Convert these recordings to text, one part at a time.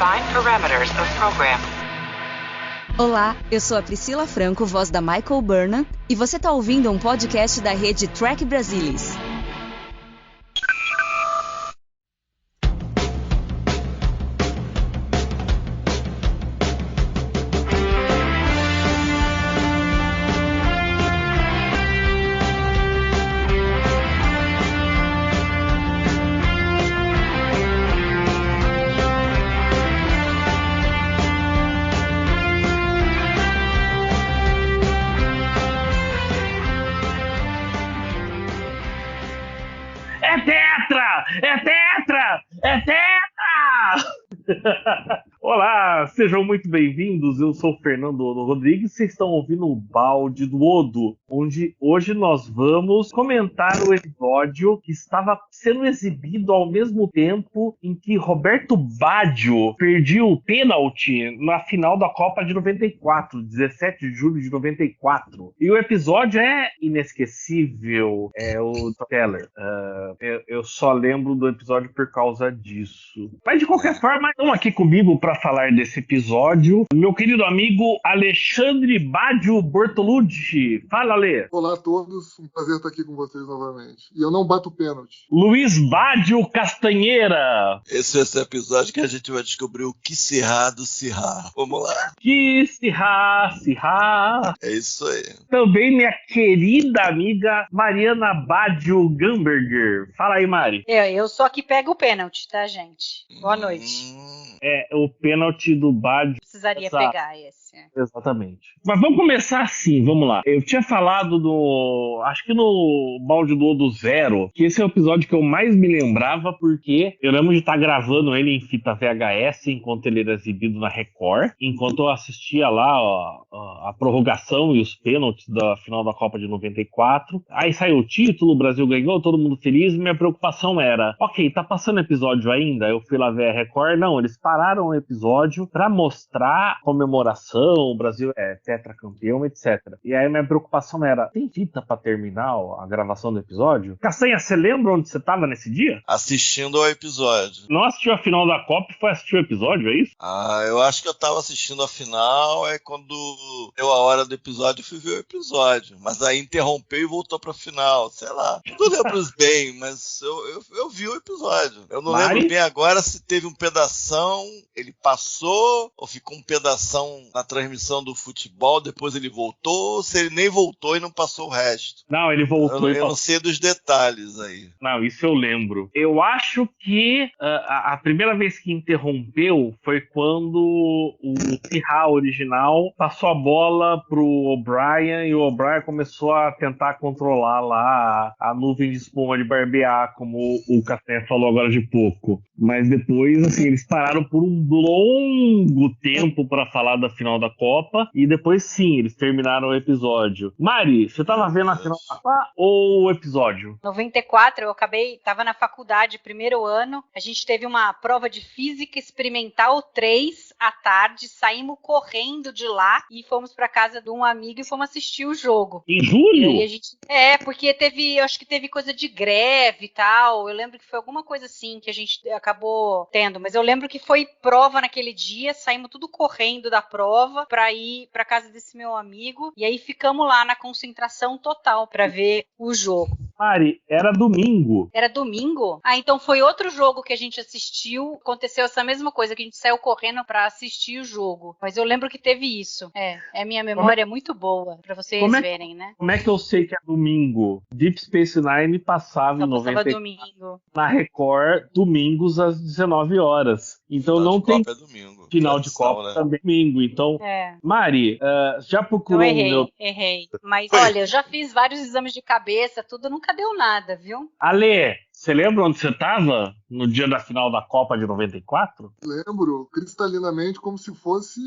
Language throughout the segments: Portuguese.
Define parameters of program. Olá, eu sou a Priscila Franco, voz da Michael Burnham, e você está ouvindo um podcast da rede Track Brasilis. É tetra! Olá, sejam muito bem-vindos. Eu sou o Fernando Rodrigues. Vocês estão ouvindo o Balde do Odo, onde hoje nós vamos comentar o episódio que estava sendo exibido ao mesmo tempo em que Roberto Baggio perdia o pênalti na final da Copa de 94, 17 de julho de 94. E o episódio é inesquecível, é o Teller. Eu só lembro do episódio por causa disso. Mas de qualquer forma, estão aqui comigo para falar desse episódio. Meu querido amigo Alexandre Baggio Bortolucci. Fala, Ale. Olá a todos, um prazer estar aqui com vocês novamente. E eu não bato pênalti. Luiz Baggio Castanheira. Esse é o episódio que a gente vai descobrir o que Sirá do Sirá. Vamos lá. Que Sirá. É isso aí. Também minha querida amiga Mariana Baggio Gamberger. Fala aí, Mari. Eu sou a que pega o pênalti, tá, gente? Boa noite. É o pênalti do Baggio. Precisaria pegar esse. Exatamente. Mas vamos começar assim, vamos lá. Eu tinha falado acho que no Balde do Odo Zero, que esse é o episódio que eu mais me lembrava, porque eu lembro de estar gravando ele em fita VHS enquanto ele era exibido na Record, enquanto eu assistia lá a prorrogação e os pênaltis da final da Copa de 94. Aí saiu o título, o Brasil ganhou, todo mundo feliz, e minha preocupação era, ok, tá passando episódio ainda? Eu fui lá ver a Record, não, eles pararam o episódio pra mostrar comemoração, o Brasil é tetracampeão, etc. E aí minha preocupação era, tem fita pra terminar a gravação do episódio? Castanha, você lembra onde você tava nesse dia? Assistindo ao episódio. Não assistiu a final da Copa e foi assistir o episódio, é isso? Eu acho que eu tava assistindo a final, quando deu a hora do episódio, eu fui ver o episódio. Mas aí interrompeu e voltou pra final, sei lá. Não lembro bem, mas eu vi o episódio. Eu não lembro bem agora se teve um pedação, ele passou, ou ficou um pedação na transmissão do futebol, depois ele voltou, se ele nem voltou e não passou o resto. Não, ele voltou. Eu não sei dos detalhes aí. Não, isso eu lembro. Eu acho que a primeira vez que interrompeu foi quando o Sirá original passou a bola pro O'Brien e o O'Brien começou a tentar controlar lá a nuvem de espuma de barbear, como o Castanha falou agora de pouco. Mas depois, assim, eles pararam por um longo tempo para falar da final da Copa, e depois sim, eles terminaram o episódio. Mari, você tava vendo a final da Copa ou o episódio? 94, tava na faculdade, primeiro ano, a gente teve uma prova de física experimental 3 à tarde, saímos correndo de lá e fomos pra casa de um amigo e fomos assistir o jogo. Em julho? E aí porque acho que teve coisa de greve e tal, eu lembro que foi alguma coisa assim que a gente acabou tendo, mas eu lembro que foi prova naquele dia, saímos tudo correndo da prova pra ir pra casa desse meu amigo, e aí ficamos lá na concentração total pra ver o jogo. Mari, era domingo. Era domingo? Então foi outro jogo que a gente assistiu, aconteceu essa mesma coisa, que a gente saiu correndo pra assistir o jogo, mas eu lembro que teve isso. Minha memória é muito boa, pra vocês verem, né? Como é que eu sei que é domingo? Deep Space Nine passava em 90 domingo. Na Record, domingos às 19 horas. Então não tem final de Copa, né? Também domingo. Então, Mari, já procurou Errei. Mas olha, eu já fiz vários exames de cabeça, tudo nunca deu nada, viu? Ale, você lembra onde você estava no dia da final da Copa de 94? Lembro, cristalinamente, como se fosse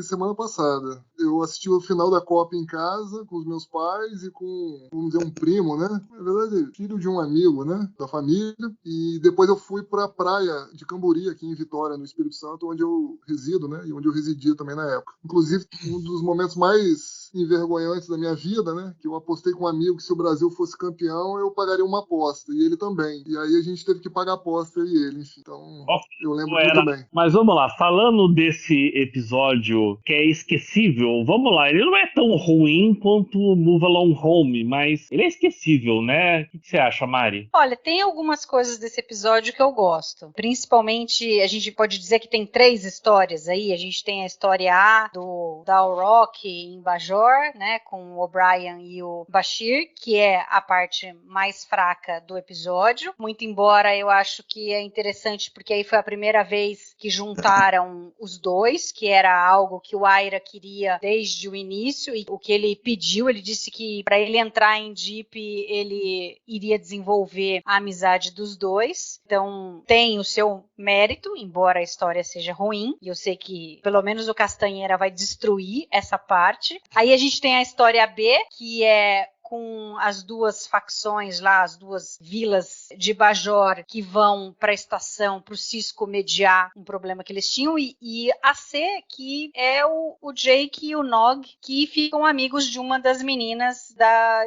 semana passada. Eu assisti o final da Copa em casa, com os meus pais e com, vamos dizer, um primo, né? Na verdade, filho de um amigo, né? Da família. E depois eu fui pra praia de Cambori, aqui em Vitória, no Espírito Santo, onde eu resido, né? E onde eu residia também na época. Inclusive, um dos momentos mais envergonhantes da minha vida, né? Que eu apostei com um amigo que se o Brasil fosse campeão, eu pagaria uma aposta. E ele também. bem. E aí a gente teve que pagar aposta e ele, enfim. Então, eu lembro muito bem. Mas vamos lá, falando desse episódio que é esquecível, vamos lá, ele não é tão ruim quanto Move Along Home, mas ele é esquecível, né? O que você acha, Mari? Olha, tem algumas coisas desse episódio que eu gosto. Principalmente, a gente pode dizer que tem 3 histórias aí. A gente tem a história A do Dalrock em Bajor, né, com o O'Brien e o Bashir, que é a parte mais fraca do episódio. Muito embora eu acho que é interessante, porque aí foi a primeira vez que juntaram os dois, que era algo que o Aira queria desde o início, e o que ele pediu, ele disse que para ele entrar em Deep, ele iria desenvolver a amizade dos dois. Então tem o seu mérito, embora a história seja ruim, e eu sei que pelo menos o Castanheira vai destruir essa parte. Aí a gente tem a história B, que é com as 2 facções lá, as 2 vilas de Bajor que vão para a estação, para o Cisco mediar um problema que eles tinham, e a C, que é o Jake e o Nog, que ficam amigos de uma das meninas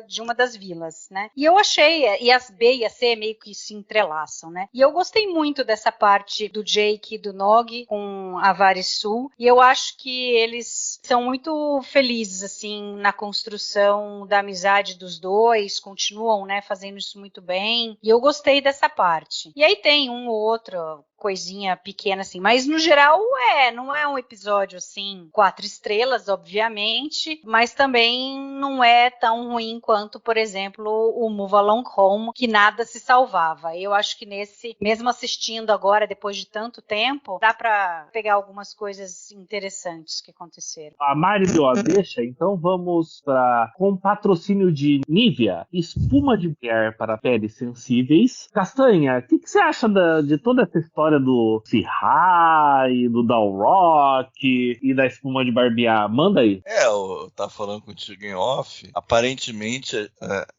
de uma das vilas, né? E eu achei, e as B e a C meio que se entrelaçam, né? E eu gostei muito dessa parte do Jake e do Nog com a Varisul, e eu acho que eles são muito felizes, assim, na construção da amizade dos dois, continuam, né, fazendo isso muito bem, e eu gostei dessa parte. E aí tem um ou outro coisinha pequena assim, mas no geral não é um episódio assim 4 estrelas, obviamente, mas também não é tão ruim quanto, por exemplo, o Move Along Home, que nada se salvava. Eu acho que nesse, mesmo assistindo agora, depois de tanto tempo, dá pra pegar algumas coisas interessantes que aconteceram. A Mari deu a deixa, então vamos para com patrocínio de Nivea, espuma de mulher para peles sensíveis. Castanha, o que você acha de toda essa história do Sihar e do Dalrock e da espuma de barbear? Manda aí. Eu tava falando contigo em off. Aparentemente,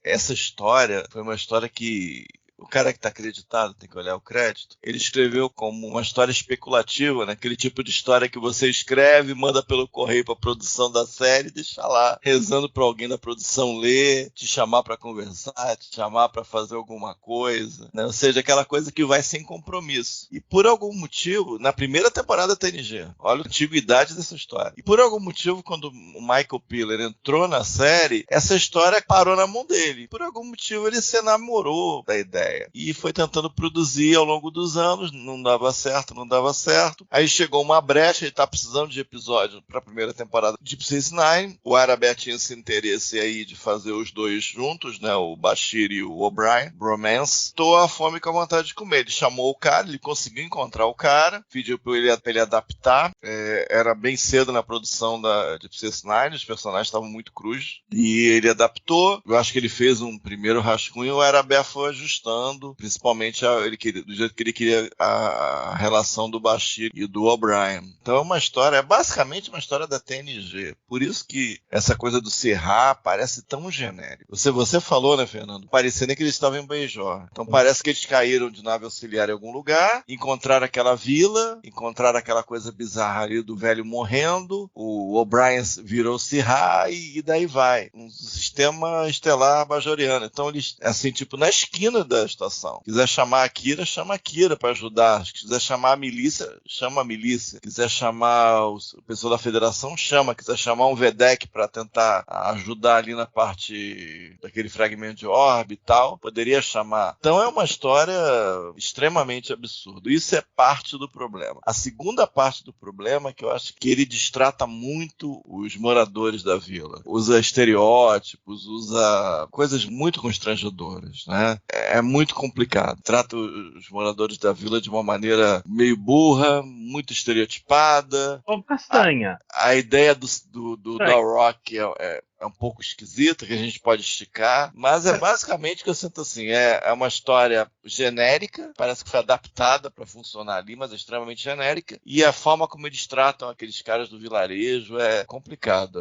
essa história foi uma história que o cara que está acreditado, tem que olhar o crédito, ele escreveu como uma história especulativa, né? Aquele tipo de história que você escreve, manda pelo correio para a produção da série, deixa lá, rezando para alguém da produção ler, te chamar para conversar, te chamar para fazer alguma coisa, né? Ou seja, aquela coisa que vai sem compromisso. E por algum motivo, na primeira temporada da TNG, olha a antiguidade dessa história, e por algum motivo, quando o Michael Piller entrou na série, essa história parou na mão dele. Por algum motivo ele se enamorou da ideia. E foi tentando produzir ao longo dos anos, não dava certo. Aí chegou uma brecha, ele tá precisando de episódio para a primeira temporada de Deep Space Nine. O Arabé tinha esse interesse aí de fazer os dois juntos, né? O Bashir e o O'Brien, bromance. Tô a fome com a vontade de comer. Ele chamou o cara, ele conseguiu encontrar o cara, pediu para ele adaptar. Era bem cedo na produção da Deep Space Nine, os personagens estavam muito crus. E ele adaptou. Eu acho que ele fez um primeiro rascunho, o Arabé foi ajustando, principalmente do jeito que ele queria a relação do Bashir e do O'Brien. Então é basicamente uma história da TNG. Por isso que essa coisa do Sihar parece tão genérico. Você falou, né, Fernando? Parecendo que eles estavam em Bajor. Então parece que eles caíram de nave auxiliar em algum lugar, encontraram aquela vila, encontraram aquela coisa bizarra ali do velho morrendo, o O'Brien virou Sihar e daí vai. Um sistema estelar bajoriano. Então eles, assim, tipo, na esquina da estação. Quiser chamar a Kira, chama a Kira para ajudar. Se quiser chamar a milícia, chama a milícia. Quiser chamar o pessoal da federação, chama. Quiser chamar um VDEC para tentar ajudar ali na parte daquele fragmento de orbe e tal, poderia chamar. Então é uma história extremamente absurda. Isso é parte do problema. A segunda parte do problema é que eu acho que ele distrata muito os moradores da vila. Usa estereótipos, usa coisas muito constrangedoras, né? É muito complicado. Trata os moradores da vila de uma maneira meio burra, muito estereotipada. Ô, Castanha. A ideia do Dalrock é um pouco esquisita, que a gente pode esticar, mas é basicamente que eu sinto assim, é uma história genérica, parece que foi adaptada para funcionar ali, mas é extremamente genérica, e a forma como eles tratam aqueles caras do vilarejo é complicado,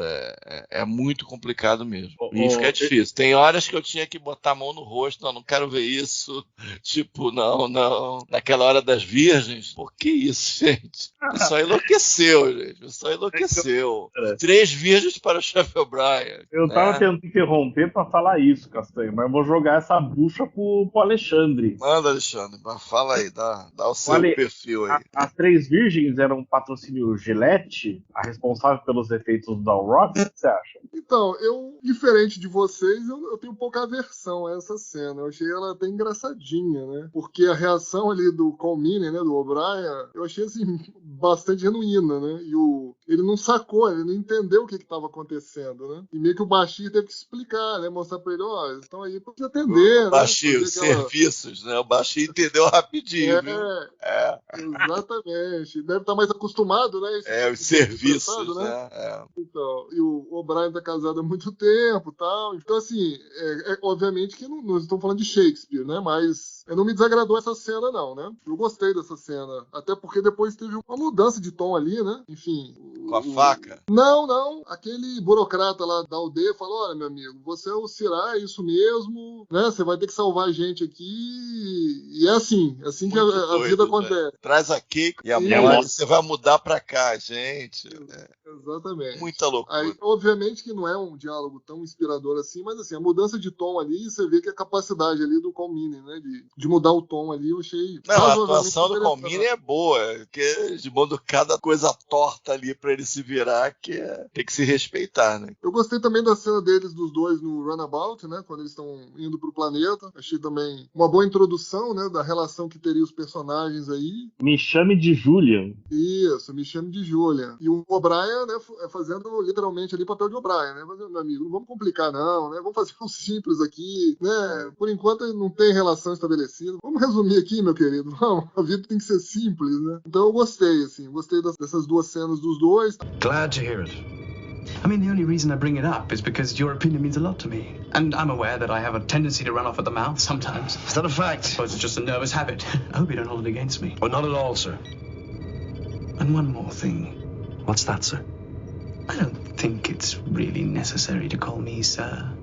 é muito complicado mesmo. E fica difícil. Tem horas que eu tinha que botar a mão no rosto, não quero ver isso, tipo, não, naquela hora das virgens, por que isso, gente? O pessoal enlouqueceu, gente, o pessoal enlouqueceu. 3 virgens para o chefe O'Brien. O'Brien. Eu tava tentando interromper pra falar isso, Castanho, mas eu vou jogar essa bucha pro Alexandre. Manda, Alexandre, mas fala aí, dá o seu perfil aí. As Três Virgens eram um patrocínio Gillette, a responsável pelos efeitos do Down Rock? O que você acha? Então, diferente de vocês, eu tenho pouca aversão a essa cena. Eu achei ela até engraçadinha, né? Porque a reação ali do Colmini, né, do O'Brien, eu achei, assim, bastante genuína, né? E ele não sacou, ele não entendeu o que estava acontecendo, né? E meio que o Bashir teve que explicar, né? Mostrar pra ele, ó, eles estão aí pra te atender, né? Bashir, os serviços, né? O Bashir entendeu rapidinho, viu? Exatamente. Deve estar mais acostumado, né? Os serviços, né? Então, e o O'Brien tá casado há muito tempo e tal. Então, assim, obviamente que não estamos falando de Shakespeare, né? Mas não me desagradou essa cena, não, né? Eu gostei dessa cena. Até porque depois teve uma mudança de tom ali, né? Enfim. Com a faca? Não. Aquele burocrata lá da aldeia falou: olha, meu amigo, você é o Sirá, é isso mesmo, né? Você vai ter que salvar a gente aqui. E é assim que a vida acontece. Né? Traz a Keiko e a morte, você vai mudar pra cá, gente. Exatamente. Muita loucura. Aí, obviamente que não é um diálogo tão inspirador assim, mas assim, a mudança de tom ali, você vê que a capacidade ali do Colmini, né, de mudar o tom ali, eu achei... Não, a atuação do Colmini é boa, porque de modo cada coisa torta ali pra ele se virar, que tem que se respeitar, né? Eu gostei também da cena deles, dos dois, no Runabout, né, quando eles estão indo pro planeta. Achei também uma boa introdução, né, da relação que teria os personagens aí. Me chame de Julian. Isso, me chame de Julian. E o O'Brien, né, fazendo literalmente ali papel de O'Brien, né, mas, meu amigo, não vamos complicar não, né, vamos fazer um simples aqui, né, por enquanto não tem relação estabelecida. Vamos resumir aqui, meu querido, vamos, a vida tem que ser simples, né. Então eu gostei, assim, dessas duas cenas dos dois. Glad to hear it. I mean, the only reason I bring it up is because your opinion means a lot to me. And I'm aware that I have a tendency to run off at the mouth sometimes. Is that a fact? I suppose it's just a nervous habit. I hope you don't hold it against me. Oh, not at all, sir. And one more thing. What's that, sir? I don't think it's really necessary to call me sir.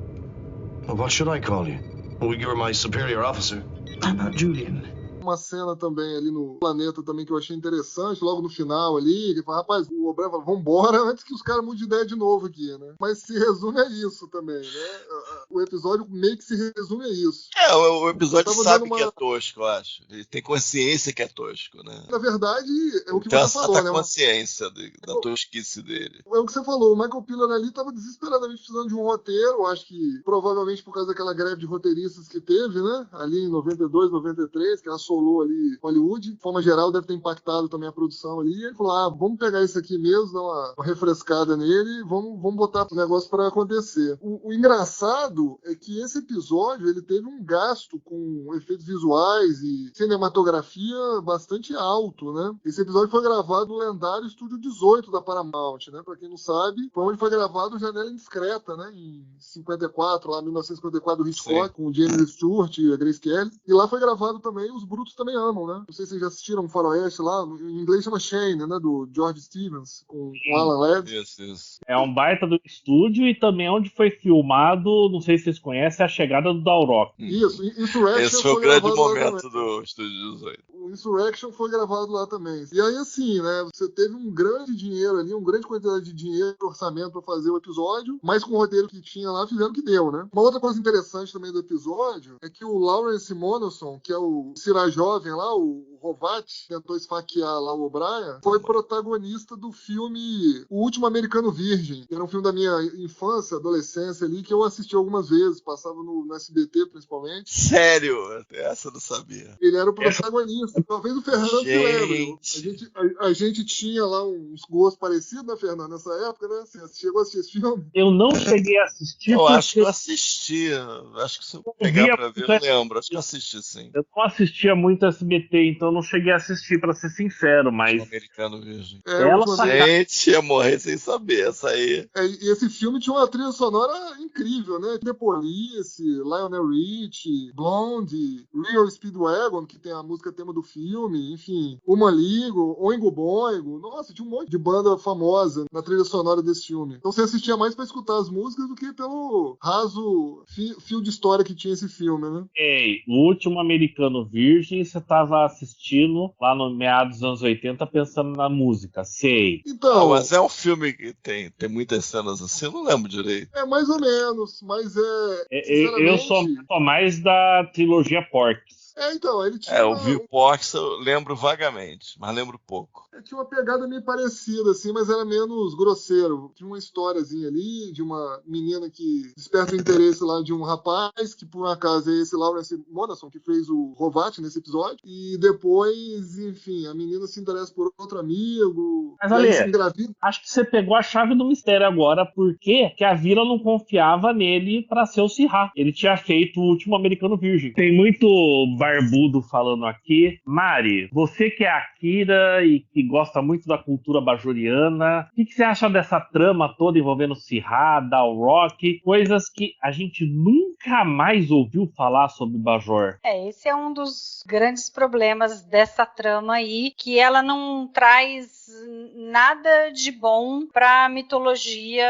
Well, what should I call you? Well, you're my superior officer. How about Julian? Uma cena também ali no planeta também que eu achei interessante, logo no final ali, ele fala, rapaz, o O'Brien fala, vambora antes que os caras mudem de ideia de novo aqui, né? Mas se resume a isso também, né? O episódio meio que se resume a isso. O episódio sabe que é tosco, eu acho. Ele tem consciência que é tosco, né? Na verdade, é o que você falou, né? Tem consciência da tosquice dele. É o que você falou, o Michael Piller ali estava desesperadamente precisando de um roteiro, acho que provavelmente por causa daquela greve de roteiristas que teve, né? Ali em 92, 93, que assolou ali Hollywood. De forma geral, deve ter impactado também a produção ali. E ele falou, vamos pegar isso aqui mesmo, dar uma refrescada nele e vamos botar o negócio para acontecer. O engraçado é que esse episódio ele teve um gasto com efeitos visuais e cinematografia bastante alto, né? Esse episódio foi gravado no lendário Estúdio 18 da Paramount, né? Pra quem não sabe, foi onde foi gravado Janela Indiscreta, né? Em 54, lá 1954, do Hitchcock, sim, com o James Stewart e a Grace Kelly. E lá foi gravado também Os Brutos Também Amam, né? Não sei se vocês já assistiram o Faroeste lá, em inglês chama Shane, né? Do George Stevens, com Alan Ladd. Isso. É um baita do estúdio e também onde foi filmado, não sei se vocês conhecem, a chegada do Dalrock. Isso, Insurrection. Esse foi o grande momento do Estúdio 18. O Insurrection foi gravado lá também. E aí, assim, né? Você teve um grande dinheiro ali, uma grande quantidade de dinheiro, orçamento para fazer o episódio, mas com o roteiro que tinha lá, fizeram o que deu, né? Uma outra coisa interessante também do episódio é que o Lawrence Monoson, que é o Sirá jovem lá, o Rovat, tentou esfaquear lá o O'Brien, foi protagonista do filme O Último Americano Virgem, que era um filme da minha infância, adolescência ali, que eu assisti algumas vezes, passava no SBT principalmente. Sério? Essa eu não sabia. Ele era o protagonista. Talvez o Fernando se lembre. A gente tinha lá uns gostos parecidos, né, Fernando, nessa época, né? Você chegou a assistir esse filme? Eu não cheguei a assistir. Eu acho que eu assisti. Acho que se eu pegar pra ver, eu lembro. Acho que eu assisti, sim. Eu não assistia muito SBT, então eu não cheguei a assistir, pra ser sincero, mas... O Americano Virgem. Gente, ia morrer sem saber, essa aí. E esse filme tinha uma trilha sonora incrível, né? The Police, Lionel Richie, Blonde, Real Speedwagon, que tem a música tema do filme, enfim, Uma Ligo, Oingo Boingo. Nossa, tinha um monte de banda famosa na trilha sonora desse filme. Então você assistia mais pra escutar as músicas do que pelo raso fio de história que tinha esse filme, né? O Último Americano Virgem, você tava assistindo estilo, lá no meados dos anos 80, pensando na música. Sei. Então, Mas é um filme que tem muitas cenas assim, eu não lembro direito. é mais ou menos, mas Eu sou mais da trilogia Porky's. Então, ele tinha Eu vi o Porky's, eu lembro vagamente, mas lembro pouco. tinha uma pegada meio parecida, assim, mas era menos grosseiro. Tinha uma historiazinha ali de uma menina que desperta o interesse lá de um rapaz, que por um acaso é esse Lawrence Monahan, que fez o Rovat nesse episódio. E depois, enfim, a menina se interessa por outro amigo. Mas e aí olha, se engravida. acho que você pegou a chave do mistério agora, porque que a Vila não confiava nele pra ser o Sirá. Ele tinha feito o último Americano Virgem. Tem muito barbudo falando aqui. Mari, você que é a Akira e que gosta muito da cultura bajoriana, o que você acha dessa trama toda envolvendo Sirá, Dal'Rok, coisas que a gente nunca mais ouviu falar sobre Bajor? Esse é um dos grandes problemas dessa trama aí, que ela não traz nada de bom para a mitologia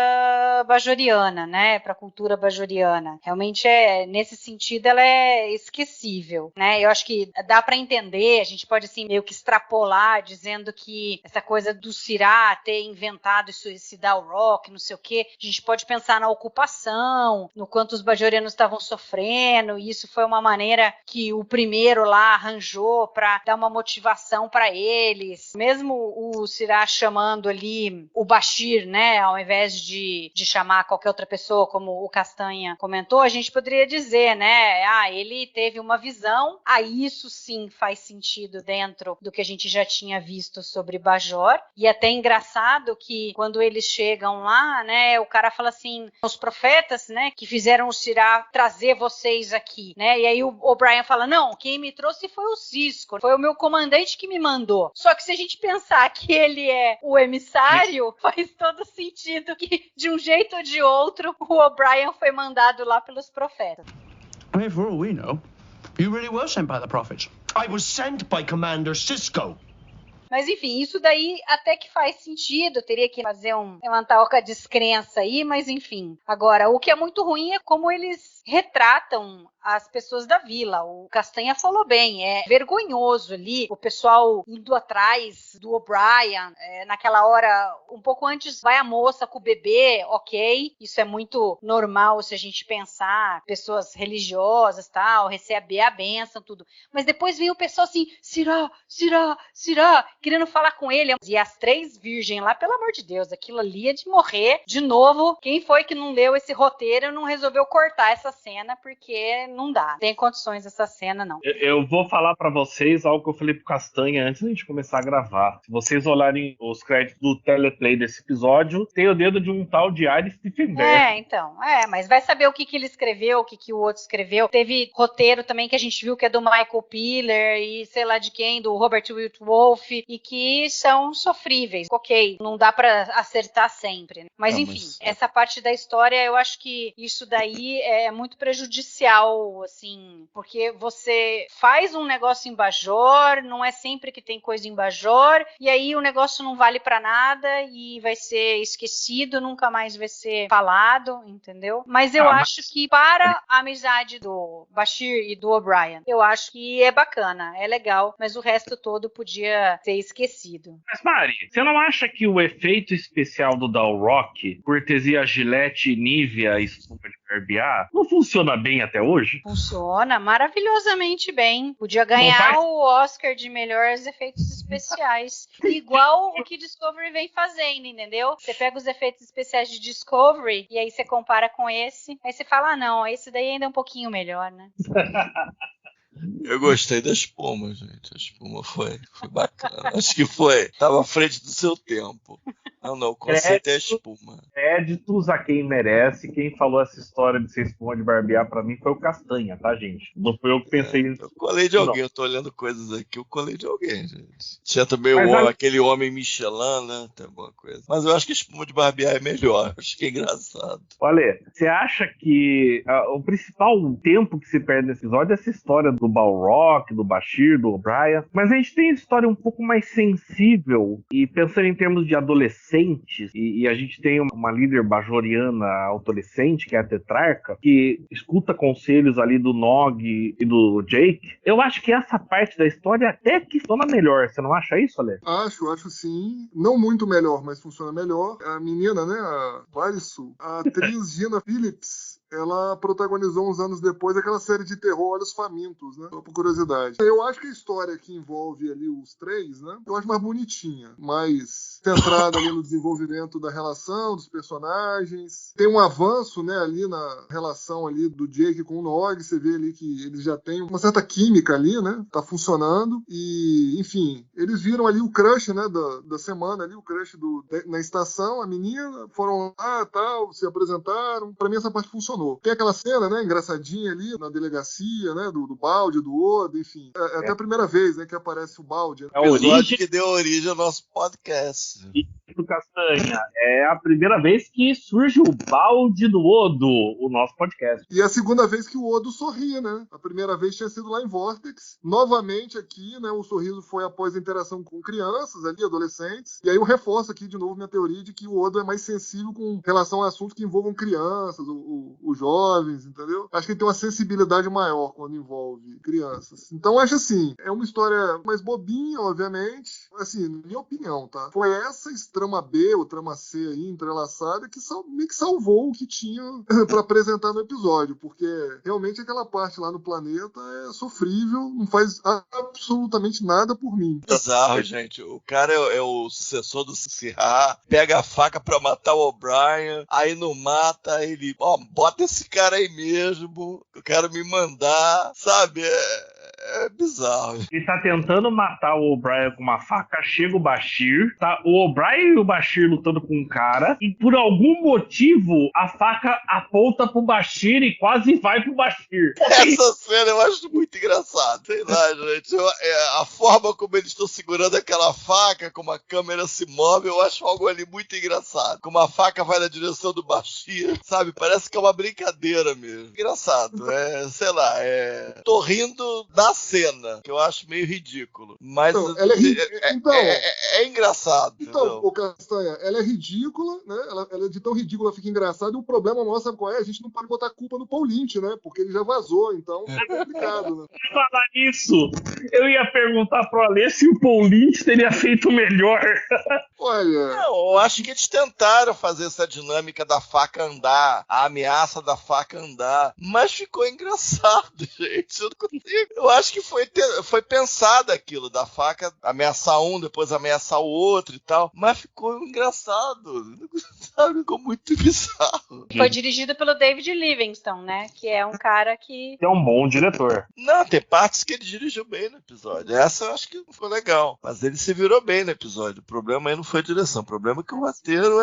bajoriana, né? Para a cultura bajoriana. Realmente nesse sentido ela é esquecível, né? Eu acho que dá para entender, a gente pode assim meio que extrapolar dizendo que essa coisa do Sirá ter inventado isso, esse Dal'Rok, não sei o quê, a gente pode pensar na ocupação, no quanto os bajorianos estavam sofrendo, e isso foi uma maneira que o primeiro lá arranjou para dar uma motivação para eles. Mesmo o Sirá chamando ali o Bashir, né, ao invés de chamar qualquer outra pessoa, como o Castanha comentou, a gente poderia dizer, né, ele teve uma visão, isso sim faz sentido dentro do que a gente já tinha visto sobre Bajor, e até engraçado que quando eles chegam lá, né, o cara fala assim, os profetas, né, que fizeram o Sirá trazer vocês aqui, né, e aí o O'Brien fala, não, quem me trouxe foi o Sisko, foi o meu comandante que me mandou. Só que se a gente pensar que ele é o emissário, faz todo sentido que de um jeito ou de outro o O'Brien foi mandado lá pelos profetas. I mean, for all we know, you really were sent by the prophets. I was sent by Commander Sisko. Mas enfim, isso daí até que faz sentido, teria que fazer levantar a descrença aí, mas enfim. Agora, o que é muito ruim é como eles retratam as pessoas da vila. O Castanha falou bem, é vergonhoso ali, o pessoal indo atrás do O'Brien, naquela hora, um pouco antes vai a moça com o bebê, ok, isso é muito normal se a gente pensar, pessoas religiosas, tal, receber a bênção, tudo, mas depois vem o pessoal assim, Sirá, Sirá, Sirá, querendo falar com ele, e as 3 virgens lá, pelo amor de Deus, aquilo ali é de morrer, de novo, quem foi que não leu esse roteiro e não resolveu cortar essa cena, porque não dá. Tem condições essa cena, não. Eu vou falar pra vocês algo que eu falei pro Castanha antes da gente começar a gravar. Se vocês olharem os créditos do teleplay desse episódio, tem o dedo de um tal de Iris Steffenberg. Então. Mas vai saber o que ele escreveu, o que o outro escreveu. Teve roteiro também que a gente viu que é do Michael Piller e sei lá de quem, do Robert Wolfe, e que são sofríveis. Ok, não dá pra acertar sempre. Né? Mas enfim, essa parte da história, eu acho que isso daí é muito prejudicial, assim, porque você faz um negócio em Bajor, não é sempre que tem coisa em Bajor, e aí o negócio não vale pra nada e vai ser esquecido, nunca mais vai ser falado, entendeu? Mas eu acho que para a amizade do Bashir e do O'Brien, eu acho que é bacana, é legal, mas o resto todo podia ser esquecido. Mas Mari, você não acha que o efeito especial do Dal'Rok, cortesia Gillette, Nivea e espuma de barbear, não funciona bem até hoje? Funciona maravilhosamente bem. Podia ganhar o Oscar de melhores efeitos especiais. Igual o que Discovery vem fazendo, entendeu? Você pega os efeitos especiais de Discovery e aí você compara com esse. Aí você fala, não, esse daí ainda é um pouquinho melhor, né? Eu gostei da espuma, gente. A espuma foi bacana. Acho que tava à frente do seu tempo. Não, o conceito é a espuma. Créditos a quem merece. Quem falou essa história de ser espuma de barbear pra mim foi o Castanha, tá, gente? Não foi eu que pensei nisso. Eu colei de alguém, eu tô olhando coisas aqui, eu colei de alguém, gente. Tinha também aquele homem Michelin, né? Tem alguma coisa. Mas eu acho que a espuma de barbear é melhor. Acho que é engraçado. Olha, você acha que o principal tempo que se perde nesse episódio é essa história do Balrog, do Bashir, do O'Brien, mas a gente tem a história um pouco mais sensível e pensando em termos de adolescente, adolescentes, e a gente tem uma líder bajoriana adolescente, que é a Tetrarca, que escuta conselhos ali do Nog e do Jake. Eu acho que essa parte da história até que funciona melhor. Você não acha isso, Ale? Acho sim. Não muito melhor, mas funciona melhor. A menina, né, a Varisu, a atriz Gina Phillips, ela protagonizou uns anos depois aquela série de terror Olhos Famintos, né? Só por curiosidade. Eu acho que a história que envolve ali os três, né? Eu acho mais bonitinha, mais centrada ali no desenvolvimento da relação dos personagens. Tem um avanço, né, ali na relação ali do Jake com o Nog. Você vê ali que eles já têm uma certa química ali, né? Tá funcionando. E, enfim, eles viram ali o crush, né, da semana ali, o crush na estação, a menina, foram lá, tal, se apresentaram. Pra mim essa parte funcionou. Tem aquela cena, né, engraçadinha ali na delegacia, né, do balde, do Odo, enfim. É até a primeira vez, né, que aparece o balde. Né? É o episódio que deu origem ao nosso podcast. Isso, Castanha. É a primeira vez que surge o balde do Odo, o nosso podcast. E é a segunda vez que o Odo sorri, né? A primeira vez tinha sido lá em Vortex. Novamente aqui, né, o sorriso foi após a interação com crianças ali, adolescentes. E aí eu reforço aqui de novo minha teoria de que o Odo é mais sensível com relação a assuntos que envolvam crianças, os jovens, entendeu? Acho que ele tem uma sensibilidade maior quando envolve crianças. Então acho assim, é uma história mais bobinha, obviamente. Assim, minha opinião, tá? Foi essa trama B ou trama C aí, entrelaçada, que meio que salvou o que tinha pra apresentar no episódio, porque realmente aquela parte lá no planeta é sofrível, não faz absolutamente nada por mim. Bizarro, gente. O cara é o sucessor do Sirha, pega a faca pra matar o O'Brien, aí não mata, ele, bota esse cara aí mesmo, eu quero me mandar, sabe? É bizarro. Ele tá tentando matar o O'Brien com uma faca, chega o Bashir, tá o O'Brien e o Bashir lutando com um cara, e por algum motivo a faca aponta pro Bashir e quase vai pro Bashir. Essa cena eu acho muito engraçada. Sei lá, gente. A forma como eles estão segurando aquela faca, como a câmera se move, eu acho algo ali muito engraçado. Como a faca vai na direção do Bashir, sabe? Parece que é uma brincadeira mesmo. Engraçado. Sei lá, tô rindo da cena, que eu acho meio ridículo. Mas então, ela é engraçado. Então, o Castanha, ela é ridícula, né? Ela é de tão ridícula, fica engraçada. E o problema nosso, sabe qual é? A gente não pode botar culpa no Paul Lynch, né? Porque ele já vazou, então é complicado, né? Falar isso, eu ia perguntar pro Alê se o Paul Lynch teria feito melhor. Olha... Não, eu acho que eles tentaram fazer essa dinâmica da faca andar, a ameaça da faca andar, mas ficou engraçado, gente. Eu não consigo. Eu acho que foi pensado aquilo, da faca ameaçar um, depois ameaçar o outro e tal, mas ficou engraçado, sabe? Ficou muito bizarro. Foi dirigido pelo David Livingston, né? Que é um cara que... É um bom diretor. Não, tem partes que ele dirigiu bem no episódio. Essa eu acho que não foi legal, mas ele se virou bem no episódio. O problema aí não foi a direção, o problema é que o roteiro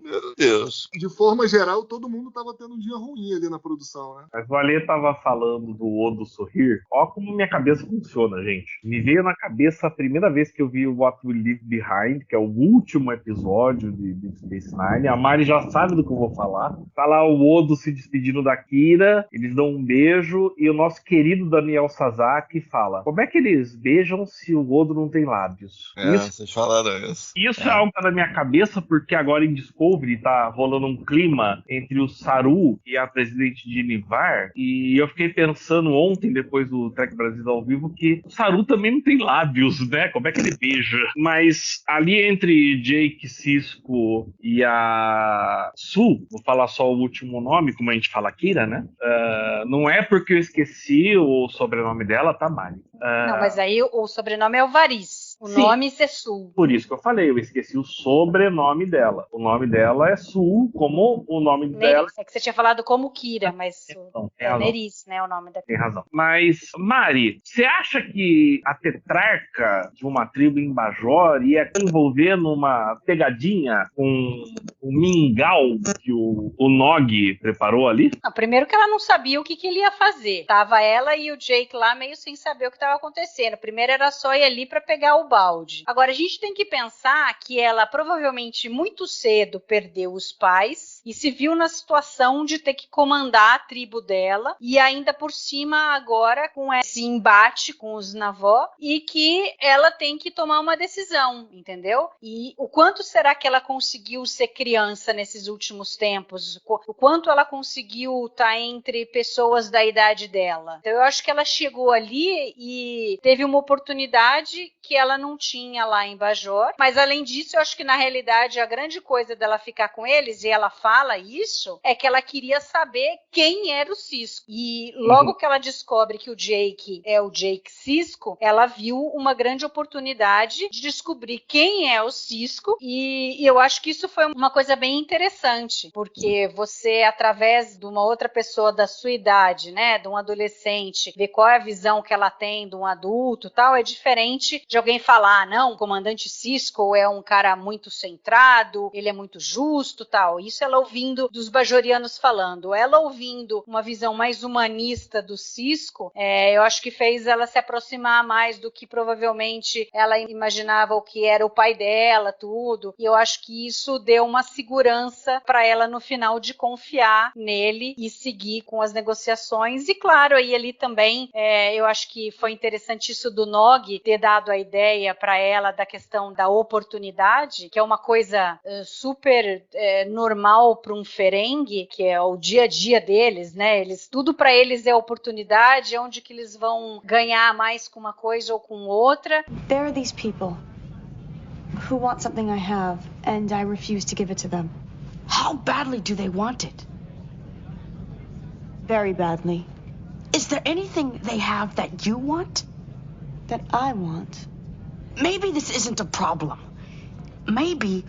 meu Deus. De forma geral, todo mundo tava tendo um dia ruim ali na produção, né? Mas o Alê tava falando do Odo sorrir. Ó como minha cabeça funciona, gente. Me veio na cabeça a primeira vez que eu vi o What We Leave Behind, que é o último episódio de Space Nine. A Mari já sabe do que eu vou falar. Tá lá o Odo se despedindo da Kira, eles dão um beijo, e o nosso querido Daniel Sasaki fala: como é que eles beijam se o Odo não tem lábios? Vocês falaram isso. Isso é algo da minha cabeça, porque agora em Discovery tá rolando um clima entre o Saru e a presidente de Nivar, e eu fiquei pensando ontem, depois do Trek Brasil ao vivo, que o Saru também não tem lábios, né? Como é que ele beija? Mas ali entre Jake, Sisko e a Su, vou falar só o último nome, como a gente fala Kira, né? Não é porque eu esqueci o sobrenome dela, tá, Mari? Não, mas aí o sobrenome é o Variz. O nome é Su. Por isso que eu falei, eu esqueci o sobrenome dela. O nome dela é Su, como o nome Neris. dela... É que você tinha falado como Kira, mas é Neris, né, o nome da... Tem razão. Mas, Mari, você acha que a tetrarca de uma tribo em Bajor ia envolver numa pegadinha com o mingau que o Nog preparou ali? Não, primeiro que ela não sabia o que ele ia fazer. Tava ela e o Jake lá meio sem saber o que estava acontecendo. Primeiro era só ir ali para pegar o balde. Agora, a gente tem que pensar que ela provavelmente muito cedo perdeu os pais e se viu na situação de ter que comandar a tribo dela, e ainda por cima agora com esse embate com os Navó, e que ela tem que tomar uma decisão, entendeu? E o quanto será que ela conseguiu ser criança nesses últimos tempos? O quanto ela conseguiu estar entre pessoas da idade dela? Então eu acho que ela chegou ali e teve uma oportunidade que ela não tinha lá em Bajor, mas além disso eu acho que na realidade a grande coisa dela ficar com eles, e ela fala isso, é que ela queria saber quem era o Sisko. E logo que ela descobre que o Jake é o Jake Sisko, ela viu uma grande oportunidade de descobrir quem é o Sisko, e eu acho que isso foi uma coisa bem interessante, porque você, através de uma outra pessoa da sua idade, né, de um adolescente, ver qual é a visão que ela tem de um adulto, tal, é diferente de alguém falar, não, o comandante Sisko é um cara muito centrado, ele é muito justo, tal. Isso ela ouvindo dos bajorianos falando. Ela ouvindo uma visão mais humanista do Sisko, eu acho que fez ela se aproximar mais do que provavelmente ela imaginava o que era o pai dela, tudo. E eu acho que isso deu uma segurança para ela no final de confiar nele e seguir com as negociações. E claro, aí ali também eu acho que foi interessante isso do Nog ter dado a ideia para ela da questão da oportunidade, que é uma coisa super normal para um Ferengi, que é o dia a dia deles, né? Tudo para eles é oportunidade, é onde que eles vão ganhar mais com uma coisa ou com outra. There are these people who want something I have and I refuse to give it to them. How badly do they want it? Very badly. Is there anything they have that you want? That I want. Maybe this isn't a problem. Maybe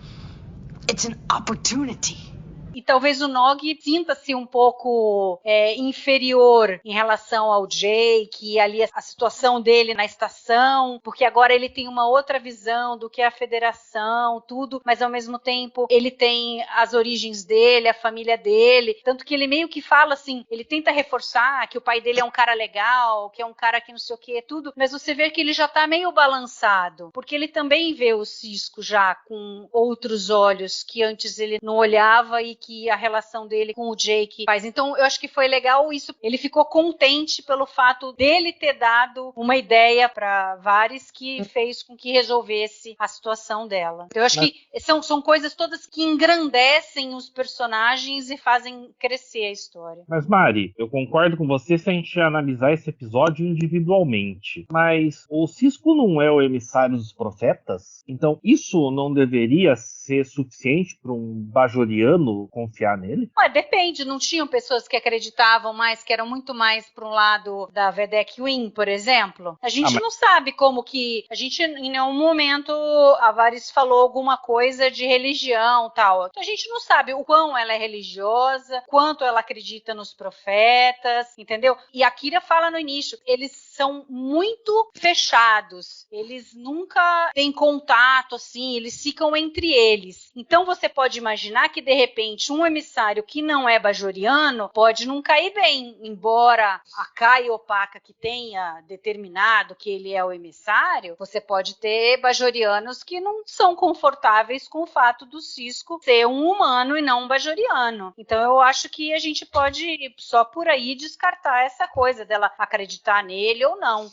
it's an opportunity. E talvez o Nog sinta-se um pouco inferior em relação ao Jake, e ali a situação dele na estação, porque agora ele tem uma outra visão do que é a federação, tudo, mas ao mesmo tempo ele tem as origens dele, a família dele, tanto que ele meio que fala assim, ele tenta reforçar que o pai dele é um cara legal, que é um cara que não sei o que, tudo, mas você vê que ele já tá meio balançado, porque ele também vê o Sisko já com outros olhos que antes ele não olhava e que a relação dele com o Jake faz. Então eu acho que foi legal isso. Ele ficou contente pelo fato dele ter dado uma ideia para Varys que fez com que resolvesse a situação dela. Então eu acho que são coisas todas que engrandecem os personagens e fazem crescer a história. Mas Mari, eu concordo com você se a gente analisar esse episódio individualmente. Mas o Sisko não é o emissário dos profetas? Então isso não deveria ser suficiente para um bajoriano confiar nele? Depende, não tinham pessoas que acreditavam mais, que eram muito mais para um lado da Vedek Win, por exemplo? A gente não sabe como que... A gente, em nenhum momento, a Varys falou alguma coisa de religião, tal. Então a gente não sabe o quão ela é religiosa, quanto ela acredita nos profetas, entendeu? E a Kira fala no início, eles são muito fechados, eles nunca têm contato, assim, eles ficam entre eles. Então você pode imaginar que, de repente, um emissário que não é bajoriano pode não cair bem, embora a Caiopaka que tenha determinado que ele é o emissário, você pode ter bajorianos que não são confortáveis com o fato do Sisko ser um humano e não um bajoriano. Então eu acho que a gente pode só por aí descartar essa coisa dela acreditar nele ou não.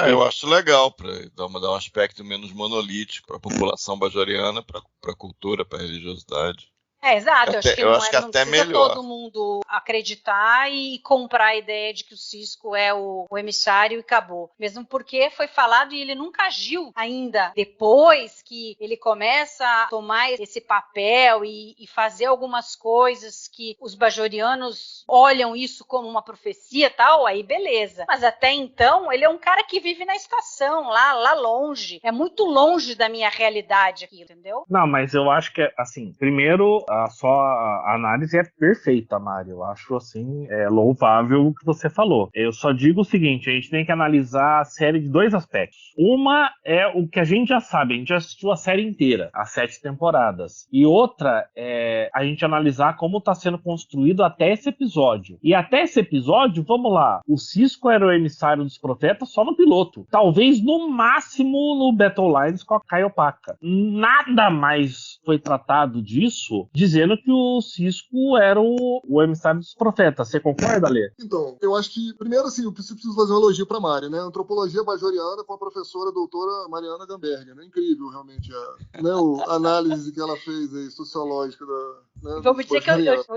Eu acho legal para dar um aspecto menos monolítico para a população bajoriana, para a cultura, para a religiosidade. Exato, eu acho que não até precisa melhor. todo mundo acreditar e comprar a ideia de que o Sisko é o emissário e acabou. Mesmo porque foi falado e ele nunca agiu ainda. Depois que ele começa a tomar esse papel e fazer algumas coisas que os bajorianos olham isso como uma profecia e tal, aí beleza. Mas até então, ele é um cara que vive na estação, lá longe. É muito longe da minha realidade aqui, entendeu? Não, mas eu acho que, assim, primeiro... a análise é perfeita, Mari. Eu acho, assim, louvável o que você falou. Eu só digo o seguinte, a gente tem que analisar a série de dois aspectos. Uma é o que a gente já sabe, a gente já assistiu a série inteira, as 7 temporadas. E outra é a gente analisar como está sendo construído até esse episódio. E até esse episódio, vamos lá, o Sisko era o emissário dos profetas só no piloto. Talvez no máximo no Battle Lines com a Caiopaka. Nada mais foi tratado disso dizendo que o Cisco era o emissário dos profetas. Você concorda, Lê? Então, eu acho que, primeiro, assim, eu preciso fazer um elogio para a Mari, né? Antropologia bajoriana com a professora doutora Mariana Gamberger, né? Incrível, realmente, a análise que ela fez aí, sociológica da... Né, vou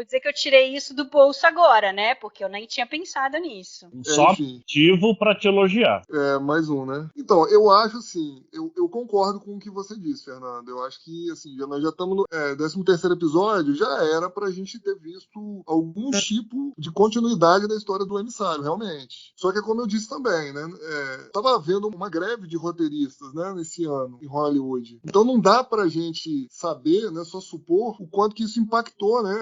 dizer que eu tirei isso do bolso agora, né? Porque eu nem tinha pensado nisso. Só motivo para te elogiar. Mais um, né? Então, eu acho assim, eu concordo com o que você disse, Fernando. Eu acho que, assim, nós já estamos no 13º episódio, já era pra gente ter visto algum tipo de continuidade da história do emissário, realmente. Só que, como eu disse também, né? Tava havendo uma greve de roteiristas, né? Nesse ano, em Hollywood. Então, não dá pra gente saber, né? Só supor o quanto que isso impactou, né?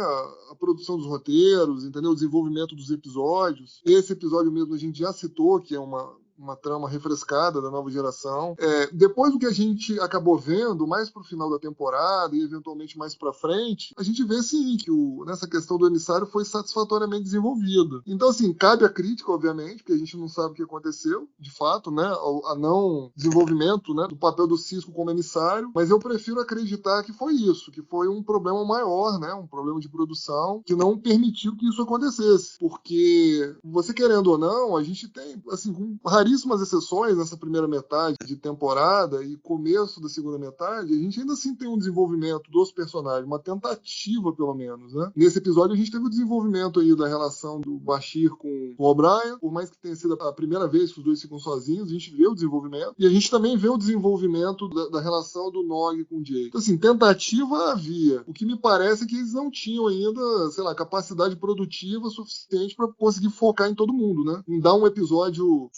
A produção dos roteiros, entendeu? O desenvolvimento dos episódios. Esse episódio mesmo a gente já citou, que é uma trama refrescada da nova geração. Depois do que a gente acabou vendo, mais pro final da temporada e eventualmente mais pra frente, a gente vê sim que nessa questão do emissário foi satisfatoriamente desenvolvida. Então, assim, cabe a crítica, obviamente, porque a gente não sabe o que aconteceu, de fato, né, a não desenvolvimento, né, do papel do Cisco como emissário, mas eu prefiro acreditar que foi isso, que foi um problema maior, né, um problema de produção que não permitiu que isso acontecesse, porque você querendo ou não, a gente tem, assim, raríssimas exceções nessa primeira metade de temporada e começo da segunda metade, a gente ainda assim tem um desenvolvimento dos personagens, uma tentativa pelo menos, né? Nesse episódio a gente teve o desenvolvimento aí da relação do Bashir com o O'Brien, por mais que tenha sido a primeira vez que os dois ficam sozinhos, a gente vê o desenvolvimento e a gente também vê o desenvolvimento da relação do Nog com o Jay. Então, assim, tentativa havia. O que me parece é que eles não tinham ainda, sei lá, capacidade produtiva suficiente para conseguir focar em todo mundo, né? Em dar um episódio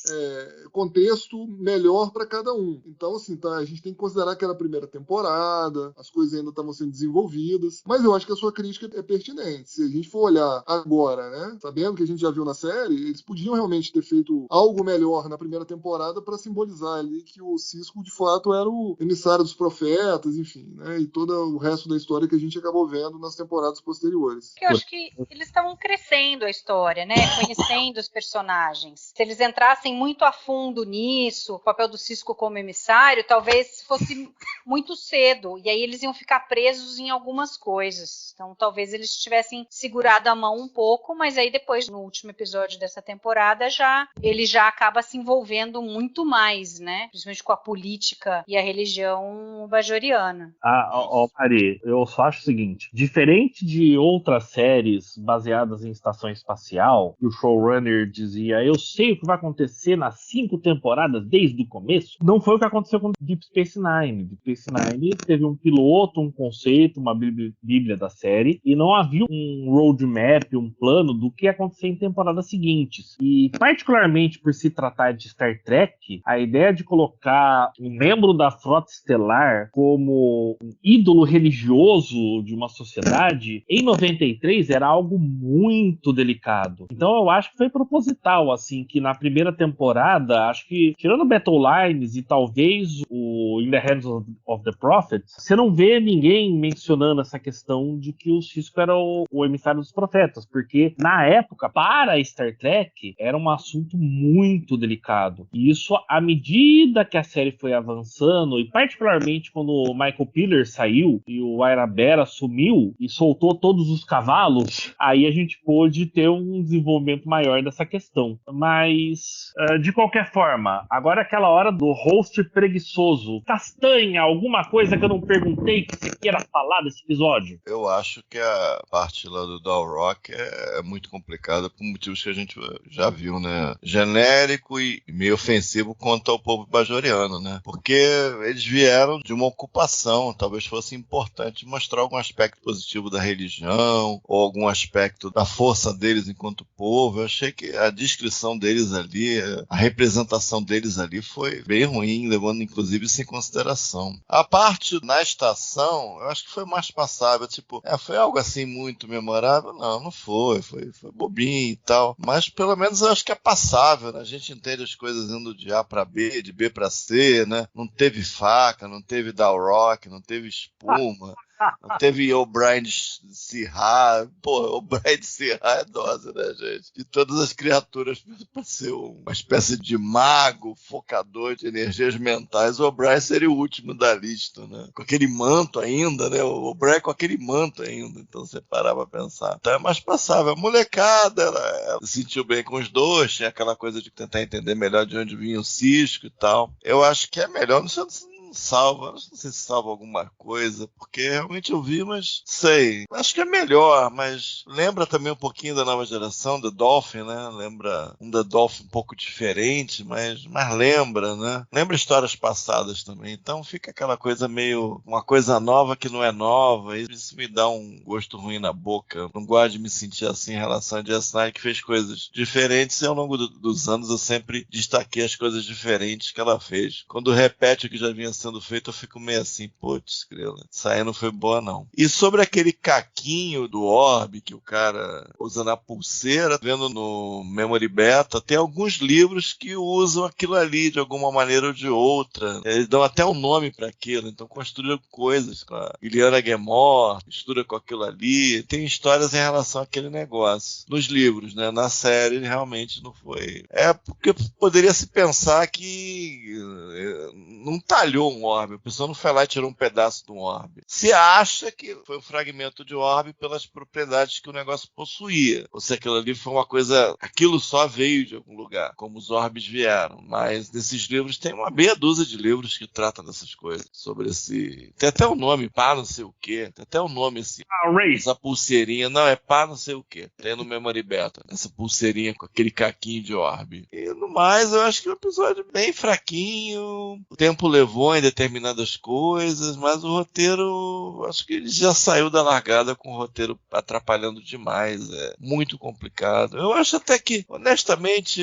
contexto melhor para cada um. Então, assim, a gente tem que considerar que era a primeira temporada, as coisas ainda estavam sendo desenvolvidas, mas eu acho que a sua crítica é pertinente. Se a gente for olhar agora, né, sabendo que a gente já viu na série, eles podiam realmente ter feito algo melhor na primeira temporada para simbolizar ali que o Cisco, de fato, era o emissário dos profetas, enfim, né, e todo o resto da história que a gente acabou vendo nas temporadas posteriores. Eu acho que eles estavam crescendo a história, né, conhecendo os personagens. Se eles entrassem muito a fundo nisso, o papel do Cisco como emissário, talvez fosse muito cedo, e aí eles iam ficar presos em algumas coisas. Então, talvez eles tivessem segurado a mão um pouco, mas aí depois, no último episódio dessa temporada, ele já acaba se envolvendo muito mais, né? Principalmente com a política e a religião bajoriana. Mari, eu só acho o seguinte, diferente de outras séries baseadas em estação espacial, que o showrunner dizia, eu sei o que vai acontecer nas 5 temporadas desde o começo, não foi o que aconteceu com Deep Space Nine. Deep Space Nine teve um piloto, um conceito, uma bíblia da série, e não havia um roadmap, um plano do que ia acontecer em temporadas seguintes. E, particularmente por se tratar de Star Trek, a ideia de colocar um membro da frota estelar como um ídolo religioso de uma sociedade, em 93 era algo muito delicado. Então eu acho que foi proposital, assim, que na primeira temporada, acho que, tirando Battle Lines e talvez o In the Hands of the Prophets, você não vê ninguém mencionando essa questão de que o Cisco era o emissário dos profetas, porque na época, para Star Trek, era um assunto muito delicado. E isso, à medida que a série foi avançando, e particularmente quando o Michael Piller saiu e o Ira Bera sumiu e soltou todos os cavalos, aí a gente pôde ter um desenvolvimento maior dessa questão. Mas, de qualquer forma, agora é aquela hora do host preguiçoso. Castanha, alguma coisa que eu não perguntei que você queira falar desse episódio? Eu acho que a parte lá do Dal'Rok é muito complicada por motivos que a gente já viu, né? Genérico e meio ofensivo quanto ao povo bajoriano, né? Porque eles vieram de uma ocupação, talvez fosse importante mostrar algum aspecto positivo da religião ou algum aspecto da força deles enquanto povo. Eu achei que a descrição deles ali, a representação deles ali foi bem ruim, levando inclusive isso em consideração. A parte na estação, eu acho que foi mais passável, tipo, foi algo assim muito memorável? Não foi bobinho e tal, mas pelo menos eu acho que é passável, né? A gente entende as coisas indo de A pra B, de B pra C, né? Não teve faca, não teve Dal'Rok, não teve espuma. Não teve O'Brien de Sirha. Pô, O'Brien de Sirha é dose, né, gente? De todas as criaturas, pra ser uma espécie espécie de mago, focador de energias mentais, o O'Brien seria o último da lista, né? Com aquele manto ainda, né? O O'Brien com aquele manto ainda. Então você parava pra pensar. Então é mais passável. A molecada, ela se sentiu bem com os dois, tinha aquela coisa de tentar entender melhor de onde vinha o Cisco e tal. Eu acho que é melhor, não salva, não sei se salva alguma coisa, porque realmente eu vi, mas sei, acho que é melhor, mas lembra também um pouquinho da nova geração, The Dolphin, né? Lembra um The Dolphin um pouco diferente, mas lembra, né? Lembra histórias passadas também, então fica aquela coisa meio, uma coisa nova que não é nova, e isso me dá um gosto ruim na boca. Eu não gosto de me sentir assim em relação a Jess Knight, que fez coisas diferentes, e ao longo dos anos eu sempre destaquei as coisas diferentes que ela fez. Quando repete o que já vinha sendo feito, eu fico meio assim, putz, grila, essa aí não foi boa não. E sobre aquele caquinho do orbe que o cara usa na pulseira, vendo no Memory Beta, tem alguns livros que usam aquilo ali de alguma maneira ou de outra. Eles dão até um nome para aquilo, então construíram coisas com a Iliana Guemor, mistura com aquilo ali, tem histórias em relação àquele negócio. Nos livros, né? Na série realmente não foi. É porque poderia se pensar que não talhou um orbe, a pessoa não foi lá e tirou um pedaço de um orbe. Se acha que foi um fragmento de orbe pelas propriedades que o negócio possuía, ou se aquilo ali foi uma coisa, aquilo só veio de algum lugar, como os orbes vieram. Mas nesses livros tem uma meia dúzia de livros que tratam dessas coisas, sobre esse, tem até o nome, pá não sei o que, tem até o nome assim, essa pulseirinha, não, é pá não sei o que, tem no Memory Beta, essa pulseirinha com aquele caquinho de orbe. E no mais, eu acho que é um episódio bem fraquinho, o tempo levou em determinadas coisas, mas o roteiro, acho que ele já saiu da largada com o roteiro atrapalhando demais, é muito complicado. Eu acho até que, honestamente,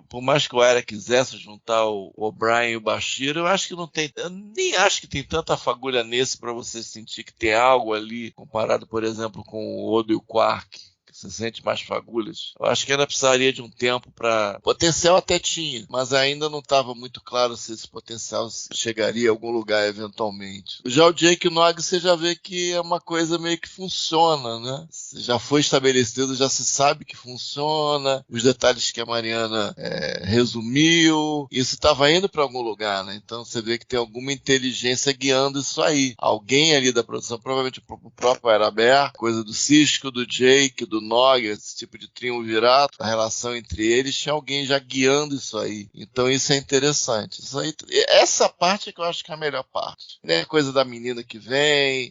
por mais que o Aira quisesse juntar o O'Brien e o Bashir, eu acho que não tem, eu nem acho que tem tanta fagulha nesse para você sentir que tem algo ali, comparado, por exemplo, com o Odo e o Quark. Você sente mais fagulhas. Eu acho que ainda precisaria de um tempo para... Potencial até tinha, mas ainda não estava muito claro se esse potencial chegaria a algum lugar eventualmente. Já o Jake Nog, você já vê que é uma coisa meio que funciona, né? Já foi estabelecido, já se sabe que funciona, os detalhes que a Mariana resumiu, isso estava indo para algum lugar, né? Então você vê que tem alguma inteligência guiando isso aí. Alguém ali da produção, provavelmente o próprio Araber, coisa do Cisco, do Jake, do Nog, esse tipo de triunvirato, a relação entre eles, tinha alguém já guiando isso aí. Então isso é interessante. Isso aí, essa parte é que eu acho que é a melhor parte. Né? Coisa da menina que vem,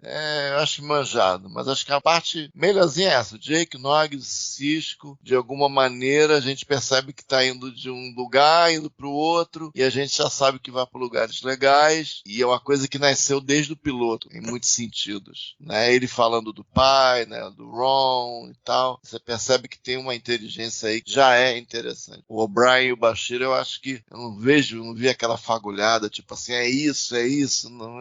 eu acho manjado, mas acho que a parte melhorzinha é essa. O Jake, Nog, Cisco, de alguma maneira a gente percebe que está indo de um lugar, indo para o outro, e a gente já sabe que vai para lugares legais, e é uma coisa que nasceu desde o piloto, em muitos sentidos. Né? Ele falando do pai, né? Do Ron e tal. Você percebe que tem uma inteligência aí que já é interessante. O O'Brien e o Bashir, eu acho que eu não vi aquela fagulhada, tipo assim, é isso,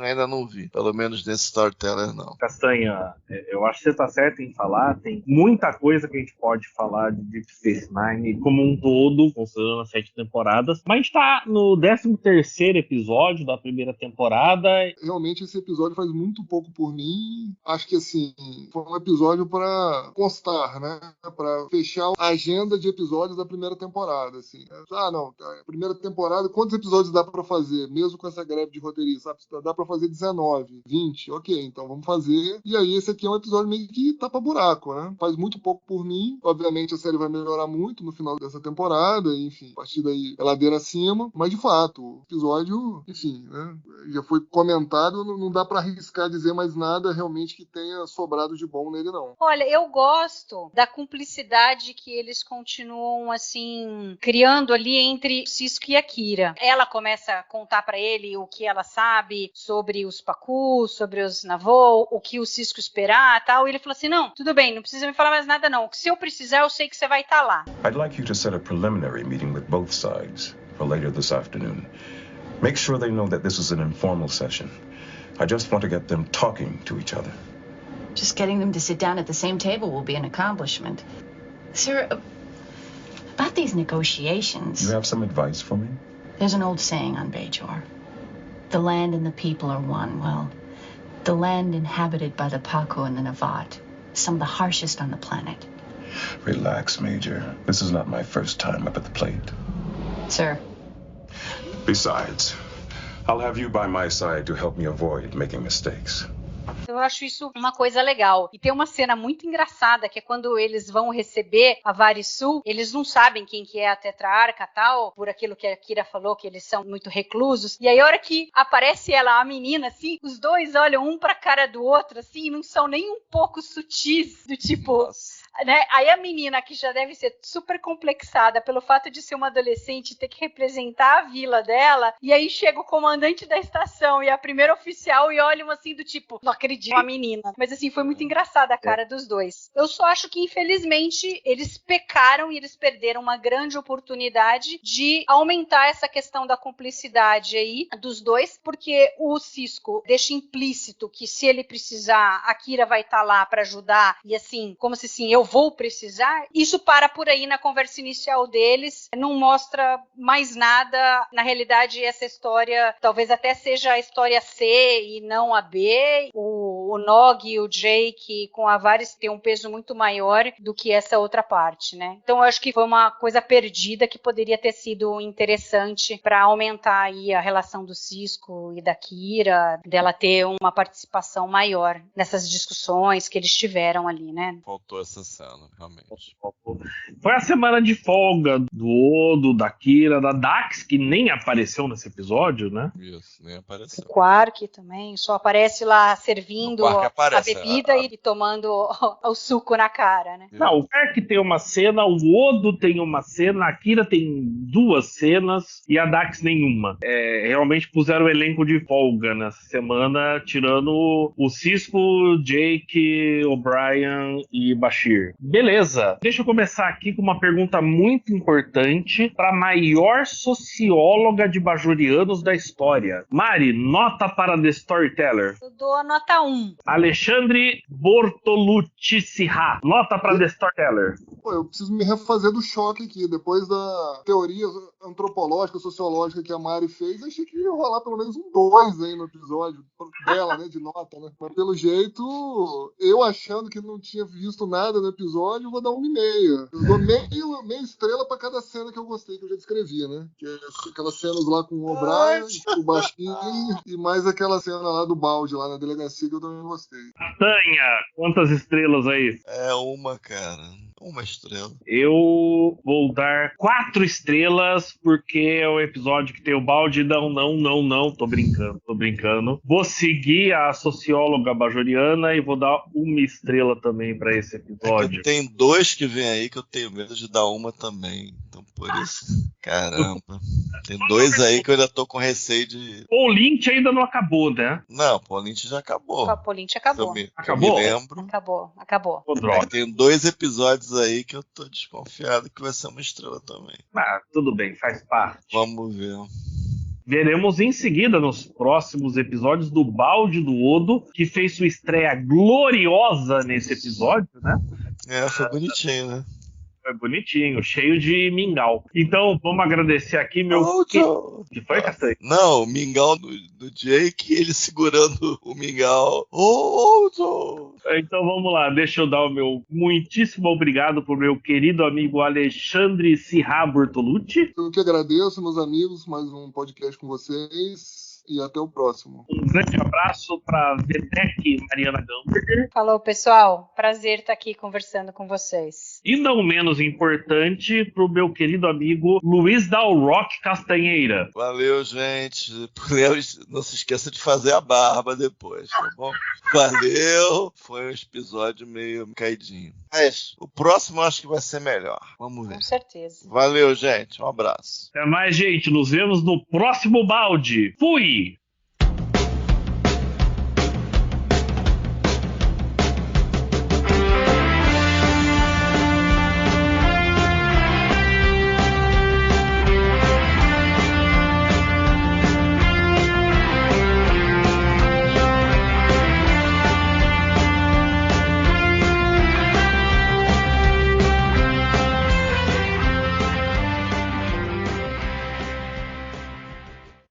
ainda não vi. Pelo menos nesse Storyteller, não. Castanha, eu acho que você tá certo em falar, tem muita coisa que a gente pode falar de Deep Space Nine como um todo, considerando as 7 temporadas, mas a gente tá no 13º episódio da primeira temporada. Realmente esse episódio faz muito pouco por mim. Acho que assim, foi um episódio para constar, né? Para fechar a agenda de episódios da primeira temporada, assim. Não, a primeira temporada, quantos episódios dá para fazer? Mesmo com essa greve de roteiristas, dá para fazer 19, 20, ok, então vamos fazer. E aí esse aqui é um episódio meio que tapa buraco, né? Faz muito pouco por mim. Obviamente a série vai melhorar muito no final dessa temporada, enfim, a partir daí é ladeira acima, mas de fato, o episódio, enfim, né? Já foi comentado, não dá para arriscar dizer mais nada realmente que tenha sobrado de bom nele, não. Olha, eu gosto da cumplicidade que eles continuam, assim, criando ali entre o Cisco e a Kira. Ela começa a contar pra ele o que ela sabe sobre os Pacu, sobre os Navô, o que o Cisco esperar e tal. E ele falou assim, não, tudo bem, não precisa me falar mais nada não. Se eu precisar, eu sei que você vai estar lá. I'd like you to set a preliminary meeting with both sides for later this afternoon. Make sure they know that this is an informal session. I just want to get them talking to each other. Just getting them to sit down at the same table will be an accomplishment. Sir, about these negotiations... You have some advice for me? There's an old saying on Bajor. The land and the people are one. Well, the land inhabited by the Pacu and the Navat, some of the harshest on the planet. Relax, Major. This is not my first time up at the plate. Sir. Besides, I'll have you by my side to help me avoid making mistakes. Eu acho isso uma coisa legal. E tem uma cena muito engraçada, que é quando eles vão receber a Varisul, eles não sabem quem que é a tetrarca, tal, por aquilo que a Kira falou, que eles são muito reclusos. E aí, a hora que aparece ela, a menina, assim, os dois olham um pra cara do outro, assim, e não são nem um pouco sutis, do tipo... Né? Aí a menina, que já deve ser super complexada pelo fato de ser uma adolescente, ter que representar a vila dela, e aí chega o comandante da estação e a primeira oficial e olham assim do tipo, não acredito, uma menina. Mas assim, foi muito engraçada a cara dos dois. Eu só acho que infelizmente eles pecaram e eles perderam uma grande oportunidade de aumentar essa questão da cumplicidade aí dos dois, porque o Sisko deixa implícito que se ele precisar, a Kira vai estar lá pra ajudar, e assim, como se assim, eu vou precisar, isso para por aí na conversa inicial deles, não mostra mais nada. Na realidade, essa história talvez até seja a história C e não a B. O Nog e o Jake com a Varys tem um peso muito maior do que essa outra parte, né? Então eu acho que foi uma coisa perdida que poderia ter sido interessante para aumentar aí a relação do Sisko e da Kira, dela ter uma participação maior nessas discussões que eles tiveram ali, né? Faltou essa cena, realmente. Foi a semana de folga do Odo, da Kira, da Dax, que nem apareceu nesse episódio, né? Isso, nem apareceu. O Quark também, só aparece lá servindo aparece, a bebida e tomando o suco na cara, né? Não, o Quark tem uma cena, o Odo tem uma cena, a Kira tem 2 cenas e a Dax nenhuma. Realmente puseram o elenco de folga nessa semana, tirando o Sisko, Jake, O'Brien e Bashir. Beleza, deixa eu começar aqui com uma pergunta muito importante para a maior socióloga de bajorianos da história. Mari, nota para The Storyteller. Eu dou a nota 1. Alexandre Bortolucci-Sirra, nota para The Storyteller. Pô, eu preciso me refazer do choque aqui. Depois da teoria antropológica, sociológica que a Mari fez, achei que ia rolar pelo menos um 2 aí no episódio dela, né, de nota, né? Mas pelo jeito, eu achando que não tinha visto nada no episódio, eu vou dar 1,5. Eu dou meia estrela pra cada cena que eu gostei, que eu já descrevi, né? Que é aquelas cenas lá com o O'Brien, o baixinho, e mais aquela cena lá do balde, lá na delegacia, que eu também gostei. Tanha, quantas estrelas aí? É uma, cara. 1 estrela. Eu vou dar 4 estrelas, porque é o episódio que tem o balde. Não. Tô brincando. Vou seguir a socióloga bajoriana e vou dar 1 estrela também pra esse episódio. Tem 2 que vem aí que eu tenho medo de dar 1 também. Então, por isso, caramba. Tem 2 aí que eu ainda tô com receio de... O Lynch ainda não acabou, né? Não, o Lynch já acabou. O Lynch acabou. Acabou? Eu me lembro. Acabou. Tem 2 episódios aí que eu tô desconfiado que vai ser 1 estrela também. Ah, tudo bem, faz parte. Vamos ver. Veremos em seguida, nos próximos episódios, do Balde do Odo, que fez sua estreia gloriosa nesse episódio, né? Foi bonitinho, né? Foi bonitinho, cheio de mingau. Então, vamos agradecer aqui meu... Que foi, Castanho? Não, o mingau do Jake, ele segurando o mingau. Então, vamos lá. Deixa eu dar o meu muitíssimo obrigado pro meu querido amigo Alexandre Sirra Bortolucci. Eu que agradeço, meus amigos, mais um podcast com vocês. E até o próximo. Um grande abraço para Vedek Mariana Gamberger. Falou, pessoal. Prazer estar aqui conversando com vocês. E não menos importante, pro meu querido amigo Luiz Dalrock Castanheira. Valeu, gente. Não se esqueça de fazer a barba depois, tá bom? Valeu. Foi um episódio meio caidinho. Mas o próximo eu acho que vai ser melhor. Vamos ver. Com certeza. Valeu, gente. Um abraço. Até mais, gente. Nos vemos no próximo balde. Fui!